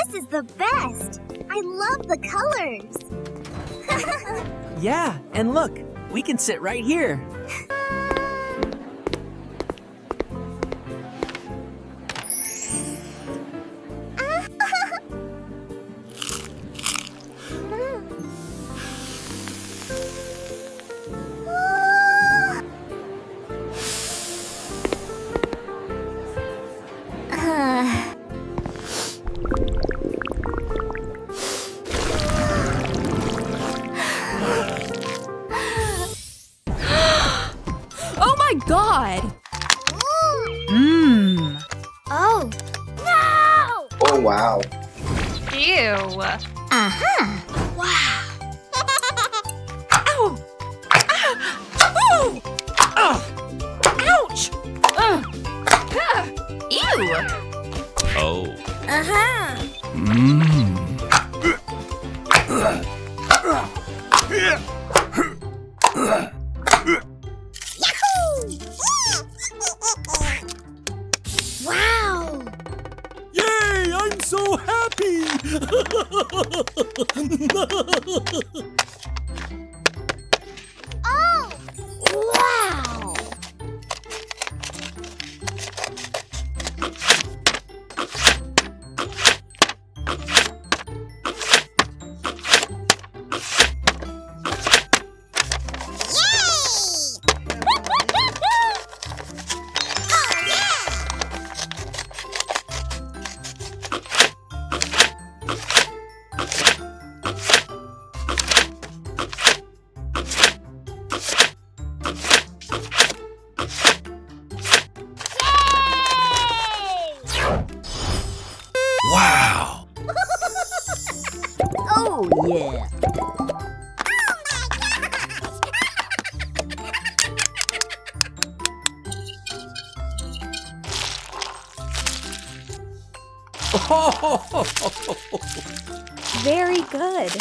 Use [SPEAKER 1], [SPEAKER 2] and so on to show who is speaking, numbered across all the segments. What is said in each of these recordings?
[SPEAKER 1] This is the best! I love the colors!
[SPEAKER 2] Yeah, and look, we can sit right here.
[SPEAKER 3] God!
[SPEAKER 1] Oh, no!
[SPEAKER 4] Oh, wow.
[SPEAKER 3] Ew.
[SPEAKER 1] Uh-huh.
[SPEAKER 3] Wow. Ow! Ow! Ouch! Ew!
[SPEAKER 5] Oh.
[SPEAKER 1] Uh-huh. Wow!
[SPEAKER 2] Yay, I'm so happy!
[SPEAKER 1] Oh! Wow!
[SPEAKER 5] Wow.
[SPEAKER 2] Oh, yeah.
[SPEAKER 3] Very good.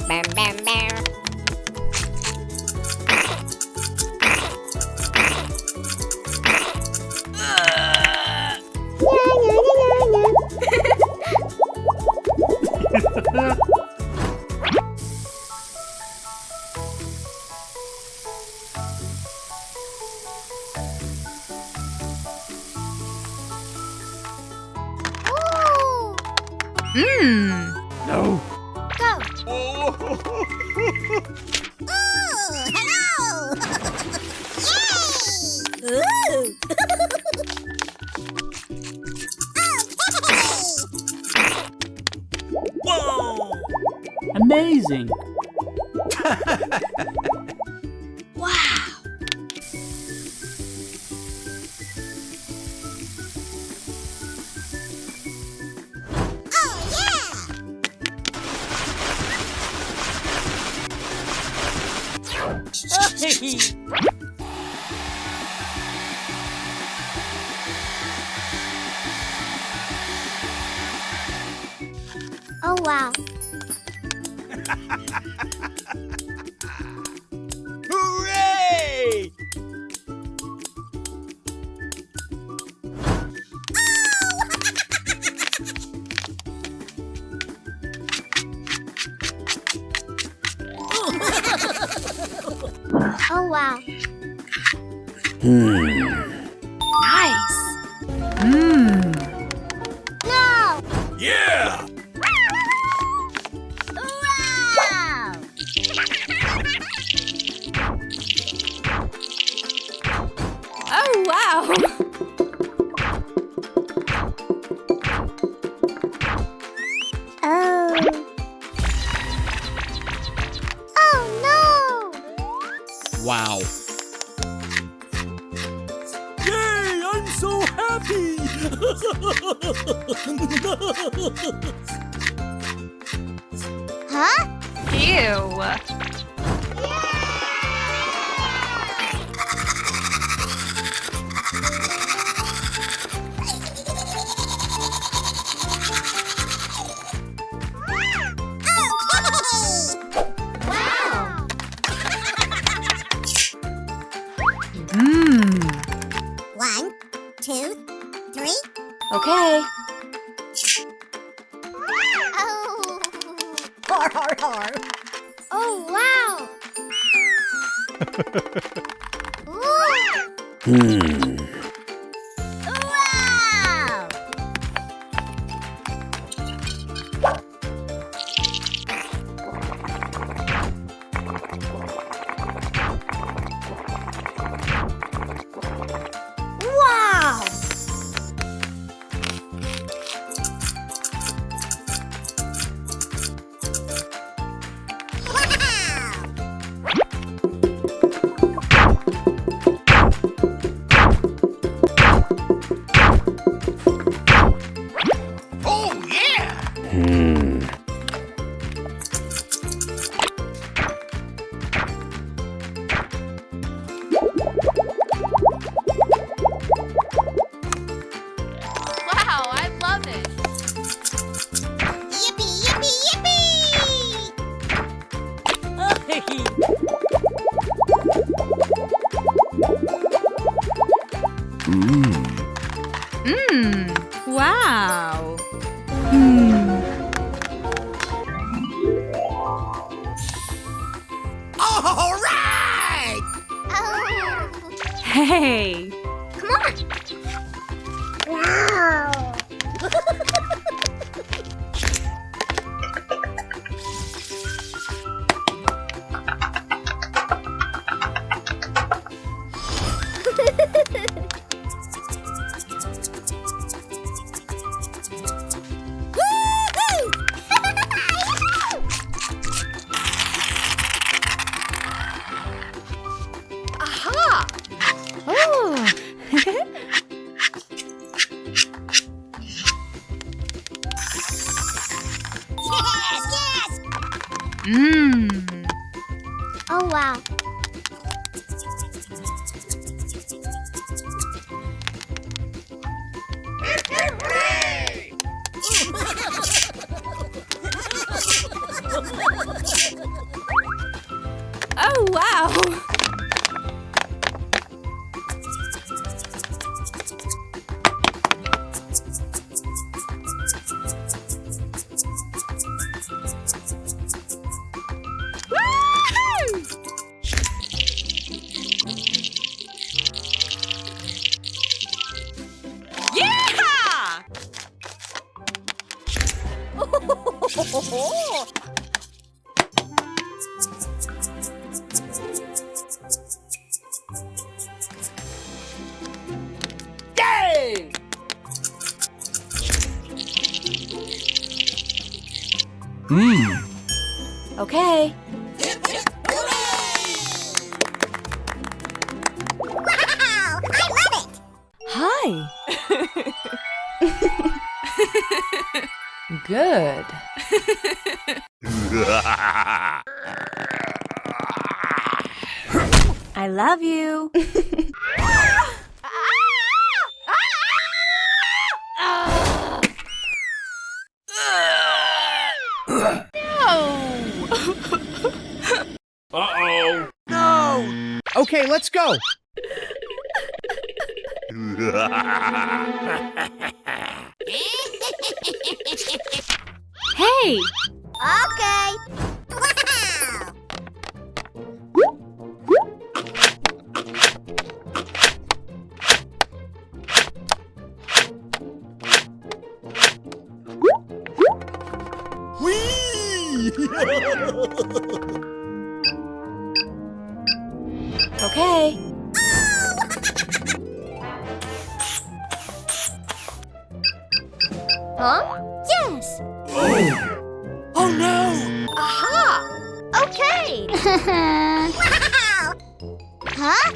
[SPEAKER 1] Bam, bam, bam.
[SPEAKER 2] No.
[SPEAKER 1] Go. Ooh, hello! Yay!
[SPEAKER 2] Whoa! Amazing.
[SPEAKER 1] Wow! Oh, yeah! Oh, wow.
[SPEAKER 2] Hooray!
[SPEAKER 1] Oh, wow.
[SPEAKER 3] Nice.
[SPEAKER 1] No!
[SPEAKER 5] Yeah.
[SPEAKER 1] Wow!
[SPEAKER 3] Oh, wow.
[SPEAKER 1] Oh. Oh, no!
[SPEAKER 2] Wow.
[SPEAKER 1] Huh?
[SPEAKER 3] Ew.
[SPEAKER 1] Wow!
[SPEAKER 3] Mmm.
[SPEAKER 1] 1, 2, 3.
[SPEAKER 3] Okay.
[SPEAKER 1] Oh! Har, har, har. Oh, wow! Ooh. Wow! Wow!
[SPEAKER 5] Oh, yeah!
[SPEAKER 3] Wow, I love it.
[SPEAKER 1] Yippee, yippee,
[SPEAKER 3] Mmm. Wow. Mmm.
[SPEAKER 5] All right!
[SPEAKER 1] Oh!
[SPEAKER 3] Hey.
[SPEAKER 1] Come on! Wow!
[SPEAKER 3] Aha. Oh.
[SPEAKER 1] Yes, yes!
[SPEAKER 3] Mmm.
[SPEAKER 1] Oh, wow.
[SPEAKER 3] Oh, wow. Woo-hoo! Yeah!
[SPEAKER 2] Yay!
[SPEAKER 3] Okay.
[SPEAKER 1] Wow! I love it!
[SPEAKER 3] Hi. Good. I love you.
[SPEAKER 2] Uh-oh.
[SPEAKER 5] No!
[SPEAKER 4] Okay, let's go.
[SPEAKER 3] Hey.
[SPEAKER 1] Okay. Wow!
[SPEAKER 2] Whee!
[SPEAKER 3] Okay.
[SPEAKER 1] Huh? Yes.
[SPEAKER 2] Oh no!
[SPEAKER 1] Aha! Okay. Wow! Huh?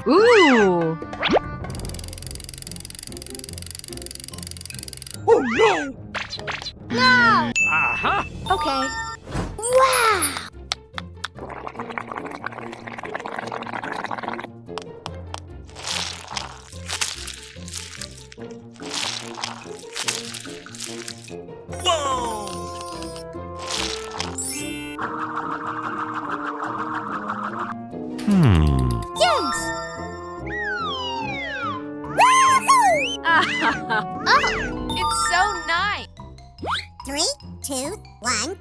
[SPEAKER 3] Ooh. Ooh.
[SPEAKER 2] Oh no!
[SPEAKER 1] No!
[SPEAKER 2] Uh-huh.
[SPEAKER 3] Okay.
[SPEAKER 1] Wow! Yes! Woohoo! Oh!
[SPEAKER 3] It's so nice.
[SPEAKER 1] 3, 2, 1.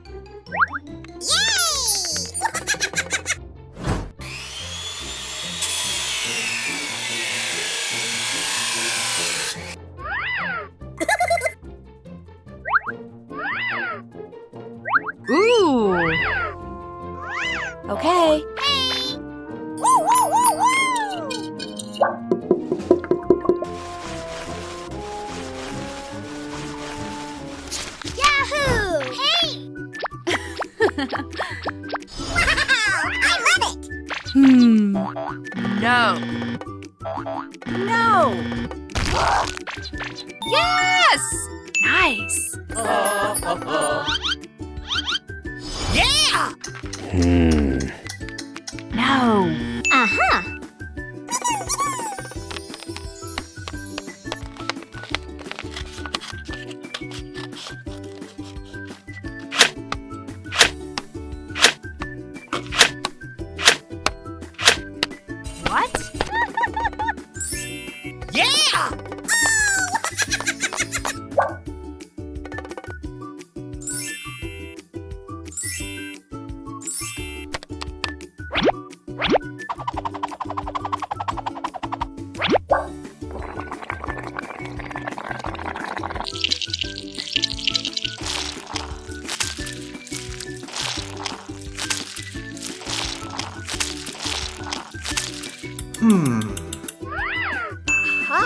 [SPEAKER 1] Yay!
[SPEAKER 3] Ooh. Okay.
[SPEAKER 1] Hey! Woo, woo, woo, woo! Yahoo! Hey! Wow! I love it!
[SPEAKER 3] No. No. Yes! Nice.
[SPEAKER 5] Yeah!
[SPEAKER 3] No.
[SPEAKER 1] Uh-huh.
[SPEAKER 3] What?
[SPEAKER 5] Yeah!
[SPEAKER 1] Aha!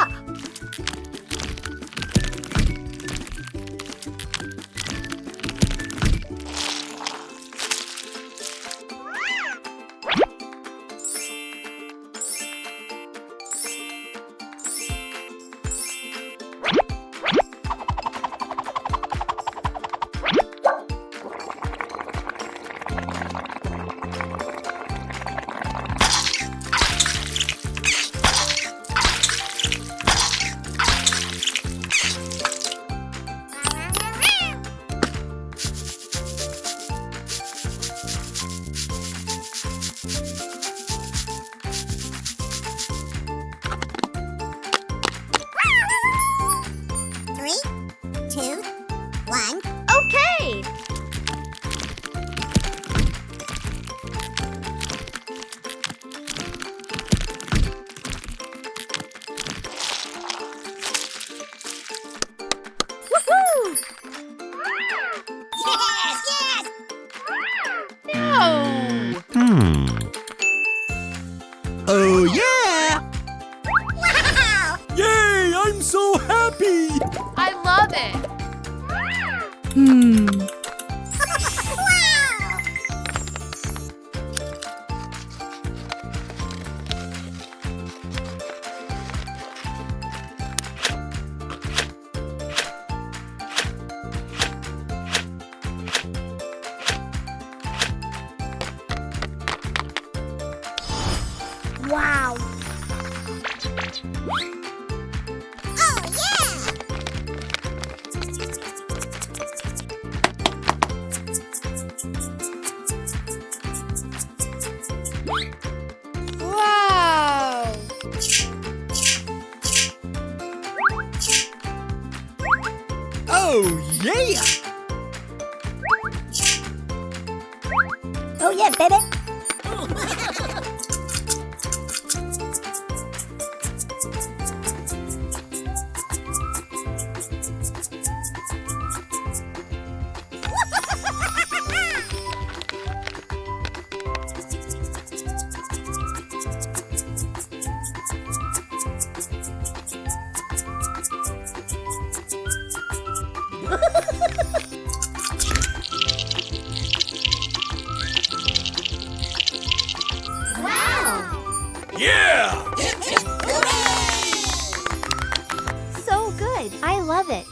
[SPEAKER 1] Three, 2, 1. Okay! Woohoo! Yes! Yes!
[SPEAKER 3] No.
[SPEAKER 5] Oh, yeah!
[SPEAKER 1] Wow!
[SPEAKER 2] Yay! I'm so happy!
[SPEAKER 3] I love it.
[SPEAKER 1] Wow! Wow! Oh, yeah! Wow!
[SPEAKER 5] Oh, yeah!
[SPEAKER 1] Oh, yeah, baby!
[SPEAKER 4] I love it.